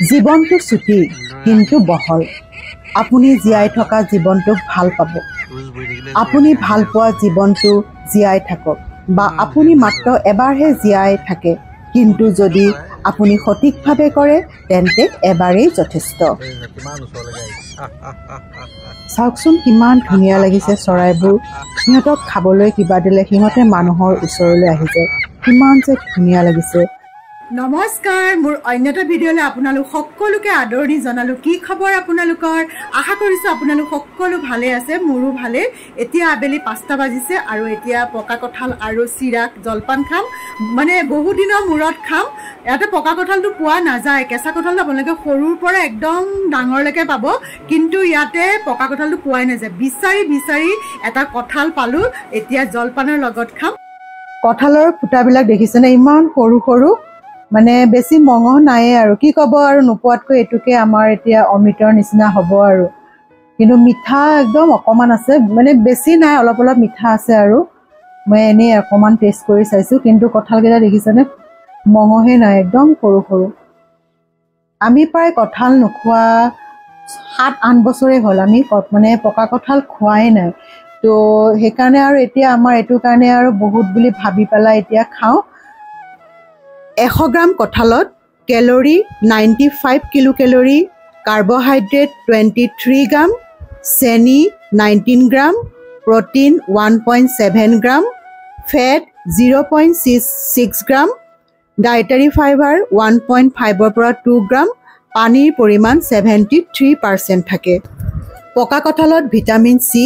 জীৱনটো চুটি কিন্তু বহল। আপুনি জীয়াই থকা জীৱনটোক ভাল পাব। আপুনি ভাল পোৱা জীৱনটো জীয়াই থাকক বা আপুনি মাত্ৰ এবাৰহে জীয়াই থাকে, কিন্তু যদি আপুনি সঠিকভাৱে কৰে তেন্তে এবাৰেই যথেষ্ট। চাওকচোন কিমান ধুনীয়া লাগিছে চৰাইবোৰ। সিহঁতক খাবলৈ কিবা দিলে সিহঁতে মানুহৰ ওচৰলৈ আহি যায়। কিমান যে ধুনীয়া লাগিছে। নমস্কাৰ, মোৰ অন্য এটা ভিডিঅ'লৈ আপোনালোক সকলোকে আদৰণি জনালোঁ। কি খবৰ আপোনালোকৰ? আশা কৰিছোঁ আপোনালোক সকলো ভালে আছে। মোৰো ভালে। এতিয়া আবেলি 5টা বাজিছে আৰু এতিয়া পকা কঁঠাল আৰু চিৰা জলপান খাম। মানে বহুদিনৰ মূৰত খাম। ইয়াতে পকা কঁঠালটো পোৱা নাযায়। কেঁচা কঁঠালটো আপোনালোকে সৰুৰ পৰা একদম ডাঙৰলৈকে পাব, কিন্তু ইয়াতে পকা কঁঠালটো পোৱাই নাযায়। বিচাৰি বিচাৰি এটা কঁঠাল পালোঁ। এতিয়া জলপানৰ লগত খাম। কঁঠালৰ ফুটাবিলাক দেখিছেনে? ইমান সৰু সৰু, মানে বেছি মঙহ নাইয়ে আৰু কি ক'ব আৰু, নোপোৱাতকৈ এইটোকে আমাৰ এতিয়া অমৃতৰ নিচিনা হ'ব আৰু। কিন্তু মিঠা একদম অকণমান আছে, মানে বেছি নাই, অলপ অলপ মিঠা আছে আৰু। মই এনেই অকণমান টেষ্ট কৰি চাইছোঁ, কিন্তু কঁঠালকেইটা দেখিছেনে? মঙহে নাই, একদম সৰু সৰু। আমি প্ৰায় কঁঠাল নোখোৱা 7-8 বছৰেই হ'ল। আমি মানে পকা কঁঠাল খোৱাই নাই। তো সেইকাৰণে আৰু এতিয়া আমাৰ এইটো কাৰণে আৰু বহুত বুলি ভাবি পেলাই এতিয়া খাওঁ। 100 গ্ৰাম কঁঠালত কেলৰি 95 কিলো কেলৰি, কাৰ্বহাইড্ৰেট 23 গ্ৰাম, চেনি 19 গ্ৰাম, প্ৰটিন 1.7 গ্ৰাম, ফেট 0.6 গ্ৰাম, ডায়েটাৰী ফাইবাৰ 1.5 পৰা 2 গ্ৰাম, পানীৰ পৰিমাণ 73% থাকে। পকা কঁঠালত ভিটামিন চি,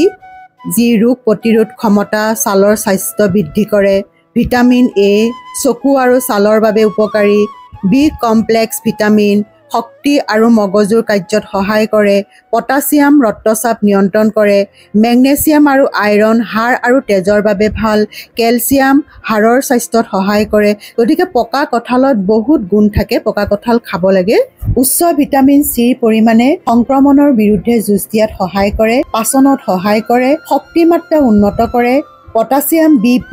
যি ৰোগ প্ৰতিৰোধ ক্ষমতা, ছালৰ স্বাস্থ্য বৃদ্ধি কৰে, ভিটামিন এ, চকু আৰু ছালৰ বাবে উপকাৰী, বি কমপ্লেক্স ভিটামিন, শক্তি আৰু মগজুৰ কাৰ্যত সহায় কৰে, পটাছিয়াম ৰক্তচাপ নিয়ন্ত্ৰণ কৰে, মেগনেছিয়াম আৰু আইৰণ হাড় আৰু তেজৰ বাবে ভাল, কেলছিয়াম হাড়ৰ স্বাস্থ্যত সহায় কৰে। গতিকে পকা কঁঠালত বহুত গুণ থাকে, পকা কঁঠাল খাব লাগে। উচ্চ ভিটামিন চিৰ পৰিমাণে সংক্ৰমণৰ বিৰুদ্ধে যুঁজ দিয়াত সহায় কৰে, পাচনত সহায় কৰে, শক্তিমাত্ৰা উন্নত কৰে, পটাছিয়াম BP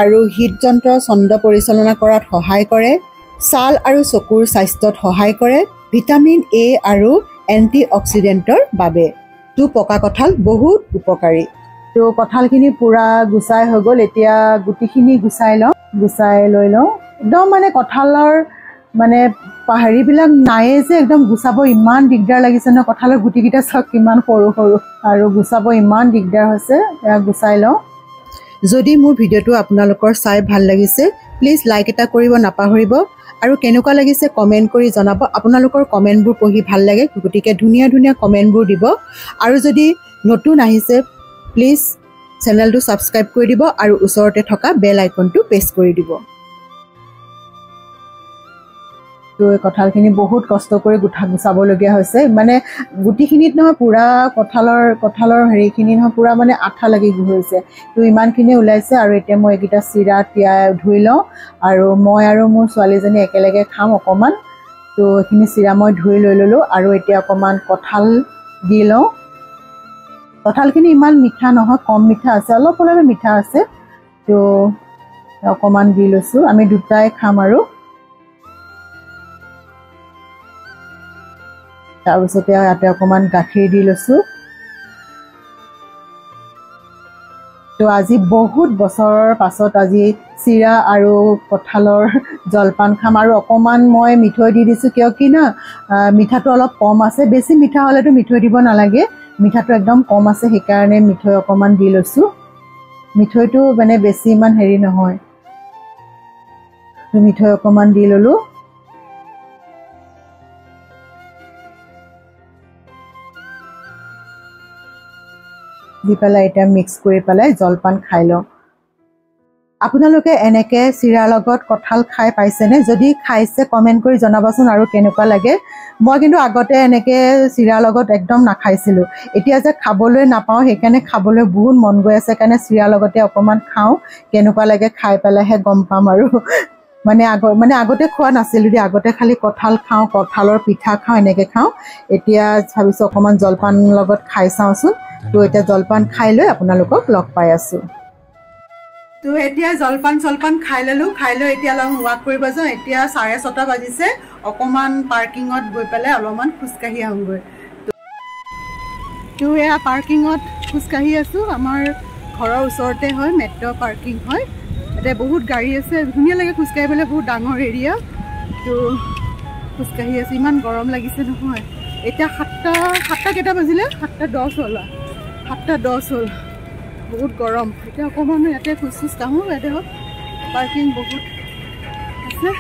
আৰু হৃদযন্ত্ৰ ছন্দ পৰিচালনা কৰাত সহায় কৰে, ছাল আৰু চকুৰ স্বাস্থ্যত সহায় কৰে, ভিটামিন এ আৰু এণ্টি অক্সিডেণ্টৰ বাবে। তো পকা কঁঠাল বহুত উপকাৰী। তো কঁঠালখিনি পূৰা গুচাই হৈ গ'ল। এতিয়া গুটিখিনি গুচাই লৈ লওঁ। একদম মানে কঁঠালৰ মানে হেৰিবিলাক নায়ে যে, একদম গুচাব ইমান দিগদাৰ লাগিছে ন। কঁঠালৰ গুটিকেইটা চাওক কিমান সৰু সৰু, আৰু গুচাব ইমান দিগদাৰ হৈছে। এয়া গুচাই লওঁ। যদি মোৰ ভিডিঅ'টো আপোনালোকৰ চাই ভাল লাগিছে, প্লিজ লাইক এটা কৰিব নাপাহৰিব, আৰু কেনেকুৱা লাগিছে কমেণ্ট কৰি জনাব। আপোনালোকৰ কমেণ্টবোৰ পঢ়ি ভাল লাগে, গতিকে ধুনীয়া ধুনীয়া কমেণ্টবোৰ দিব। আৰু যদি নতুন আহিছে প্লিজ চেনেলটো ছাবস্ক্ৰাইব কৰি দিব আৰু ওচৰতে থকা বেল আইকনটো প্ৰেছ কৰি দিব। তো কঁঠালখিনি বহুত কষ্ট কৰি গুচাবলগীয়া হৈছে, মানে গুটিখিনিত নহয় পূৰা কঁঠালৰ হেৰিখিনি নহয় পূৰা মানে আঠা লাগি গৈছে। তো ইমানখিনি ওলাইছে, আৰু এতিয়া মই এইকেইটা চিৰা তিয়াই ধুই লওঁ, আৰু মই আৰু মোৰ ছোৱালীজনী একেলগে খাম অকণমান। তো এইখিনি চিৰা মই ধুই লৈ ল'লোঁ, আৰু এতিয়া অকণমান কঁঠাল দি লওঁ। কঁঠালখিনি ইমান মিঠা নহয়, কম মিঠা আছে, অলপ অলপ মিঠা আছে। তো অকণমান দি লৈছোঁ, আমি দুটাই খাম আৰু। তাৰপিছতে ইয়াতে অকণমান গাখীৰ দি লৈছোঁ। তো আজি বহুত বছৰৰ পাছত আজি চিৰা আৰু কঁঠালৰ জলপান খাম, আৰু অকণমান মই মিঠৈ দি দিছোঁ। কিয় কি না, মিঠাটো অলপ কম আছে। বেছি মিঠা হ'লেতো মিঠৈ দিব নালাগে, মিঠাটো একদম কম আছে, সেইকাৰণে মিঠৈ অকণমান দি লৈছোঁ। মিঠৈটো মানে বেছি ইমান হেৰি নহয়, মিঠৈ অকণমান দি ল'লোঁ। দি পেলাই এতিয়া মিক্স কৰি পেলাই জলপান খাই লওঁ। আপোনালোকে এনেকৈ চিৰাৰ লগত কঁঠাল খাই পাইছেনে? যদি খাইছে কমেণ্ট কৰি জনাবচোন আৰু কেনেকুৱা লাগে। মই কিন্তু আগতে এনেকৈ চিৰাৰ লগত একদম নাখাইছিলোঁ, এতিয়া যে খাবলৈ নাপাওঁ সেইকাৰণে খাবলৈ বহুত মন গৈ আছে, কাৰণে চিৰাৰ লগতে অকণমান খাওঁ। কেনেকুৱা লাগে খাই পেলাইহে গম পাম আৰু। মানে আগতে খোৱা নাছিলোঁ দেই, আগতে খালি কঁঠাল খাওঁ, কঁঠালৰ পিঠা খাওঁ, এনেকৈ খাওঁ। এতিয়া ভাবিছোঁ অকণমান জলপান লগত খাই চাওঁচোন। তো এতিয়া জলপান খাই লৈ আপোনালোকক লগ পাই আছোঁ। তো এতিয়া জলপান খাই ললো, খাই লৈ এতিয়া অলপ ৱাক কৰিব যাওঁ। এতিয়া 6:30 বাজিছে। অকণমান পাৰ্কিঙত গৈ পেলাই অলপমান খোজকাঢ়ি আহোঁগৈ। তো এয়া পাৰ্কিঙত খোজকাঢ়ি আছোঁ। আমাৰ ঘৰৰ ওচৰতে হয়, মেট্ৰ' পাৰ্কিং হয়। এতিয়া বহুত গাড়ী আছে, ধুনীয়া লাগে খোজকাঢ়িবলৈ, বহুত ডাঙৰ এৰিয়া। তো খোজকাঢ়ি আছোঁ, ইমান গৰম লাগিছে নহয়। এতিয়া 7টা কেইটা বাজিলে? 7:10 হ'ল। 7:10 হ'ল, বহুত গৰম। এতিয়া অকণমান ইয়াতে খোজ কাঢ়োঁ। ইয়াতে হওক পাৰ্কিং বহুত আছে।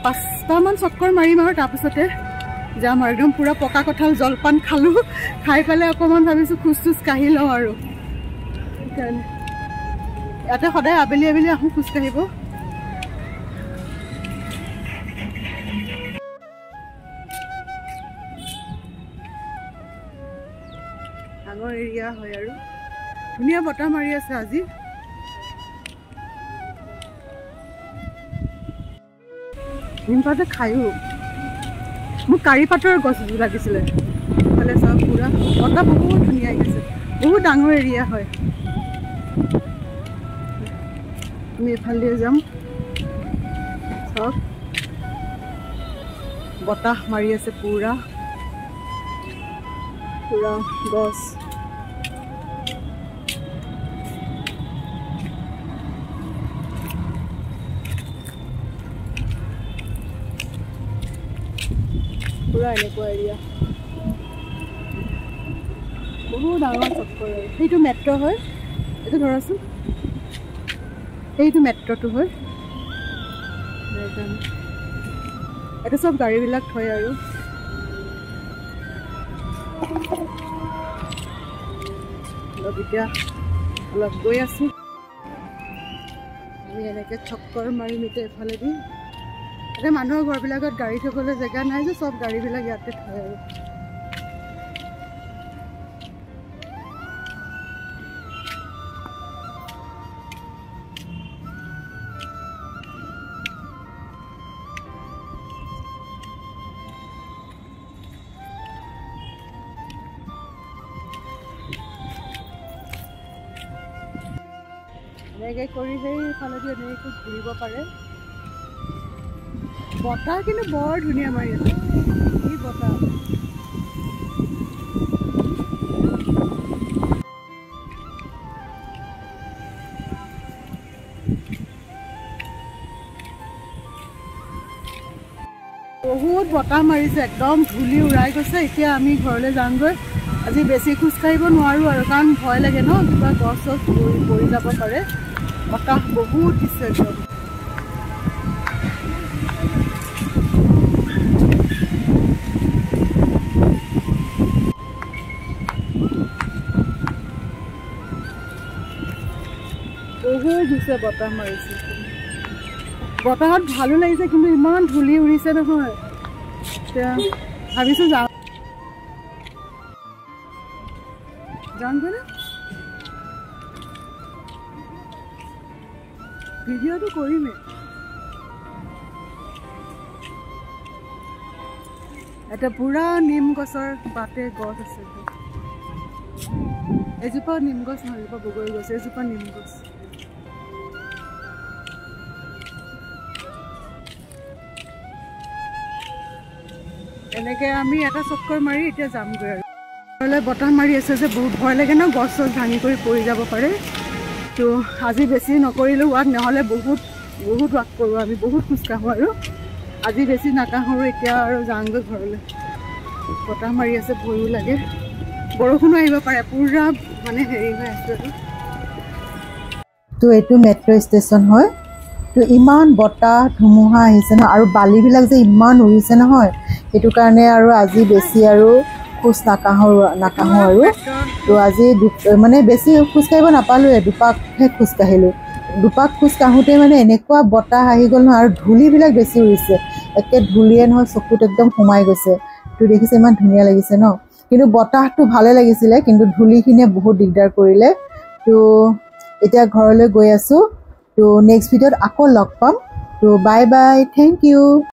5টামান চক্কৰ মাৰিম আৰু তাৰপিছতে যাম আৰু। একদম পূৰা পকা কঁঠাল জলপান খালোঁ, খাই পেলাই অকণমান ভাবিছোঁ খোজ কাঢ়ি লওঁ আৰু। সেইকাৰণে ইয়াতে সদায় আবেলি আহোঁ খোজকাঢ়িব। ডাঙৰ এৰিয়া হয় আৰু ধুনীয়া বতাহ মাৰি আছে আজি। নিমপাতে খায়ো। মোক কাৰি পাতৰ গছ লাগিছিলে। ইফালে চাওক পূৰা বতাহ বহুত ধুনীয়া আহিছে, বহুত ডাঙৰ এৰিয়া হয়। আমি এইফালে যাম, চাওক বতাহ মাৰি আছে পূৰা গছ। পূৰা এনেকুৱা এৰিয়া, বহুত ডাঙৰ চক্কৰ। সেইটো মেট্ৰ' হয়, এইটো ধৰাচোন, সেইটো মেট্ৰ'টো হয়। এইটো চব গাড়ীবিলাক থয় আৰু। এতিয়া অলপ গৈ আছোঁ আমি এনেকৈ চক্কৰ মাৰি মিতে এফালেদি। এতিয়া মানুহৰ ঘৰবিলাকত গাড়ী থ'বলৈ জেগা নাই যে, চব গাড়ীবিলাক ইয়াতে থয় আৰু। এনেকৈ কৰি সেইফালেদি এনেকৈ ঘূৰিব পাৰে। বতাহ কিন্তু বৰ ধুনীয়া মাৰি আছে, এই বতাহ। বহুত বতাহ মাৰিছে, একদম ধূলি উৰাই গৈছে। এতিয়া আমি ঘৰলৈ যামগৈ। আজি বেছি খোজকাঢ়িব নোৱাৰোঁ আৰু, কাৰণ ভয় লাগে ন, কিবা গছ পৰি যাব পাৰে। বতাহ বহুত দিছে একদম। বহুত দিছে, বতাহ মাৰিছে। বতাহত ভালো লাগিছে, কিন্তু ইমান ধূলি উৰিছে নহয়। এতিয়া ভাবিছোঁ যামগৈ না, ভিডিঅ'টো কৰিমেই। এটা পূৰা নিম গছৰ বাটে গছ আছে। এজোপা নিম গছ নহয়, এজোপা বগৰী গছ, এজোপা নিম গছ। এনেকৈ আমি এটা চক্কৰ মাৰি এতিয়া যামগৈ আৰু। বতাহ মাৰি আছে যে বহুত ভয় লাগে ন, গছ ভাঙি কৰি পৰি যাব পাৰে। তো আজি বেছি নকৰিলোঁ ৱাক, নহ'লে বহুত ৱাক কৰোঁ আমি, বহুত খোজকাঢ়োঁ আৰু। আজি বেছি নাকাঢ়োঁ এতিয়া আৰু যাওঁগৈ ঘৰলৈ। বতাহ মাৰি আছে, ভয়ো লাগে, বৰষুণো আহিব পাৰে, পূৰা মানে হেৰি হৈ আছে আৰু। তো এইটো মেট্ৰ' ষ্টেচন হয়। তো ইমান বতাহ ধুমুহা আহিছে ন, আৰু বালিবিলাক যে ইমান উৰিছে নহয়, সেইটো কাৰণে আৰু আজি বেছি আৰু খোজ নাকাঢ়োঁ আৰু। তো আজি মানে বেছি খোজকাঢ়িব নাপালোঁৱে, দুপাকহে খোজকাঢ়িলোঁ। দুপাক খোজকাঢ়োঁতে মানে এনেকুৱা বতাহ আহি গ'ল নহয়, আৰু ধূলিবিলাক বেছি উৰিছে। একে ধূলিয়ে নহয় চকুত একদম সোমাই গৈছে। তো দেখিছে ইমান ধুনীয়া লাগিছে ন, কিন্তু বতাহটো ভালে লাগিছিলে, কিন্তু ধূলিখিনিয়ে বহুত দিগদাৰ কৰিলে। তো এতিয়া ঘৰলৈ গৈ আছোঁ। তো নেক্সট ভিডিঅ'ত আকৌ লগ পাম। তো বাই বাই, থেংক ইউ।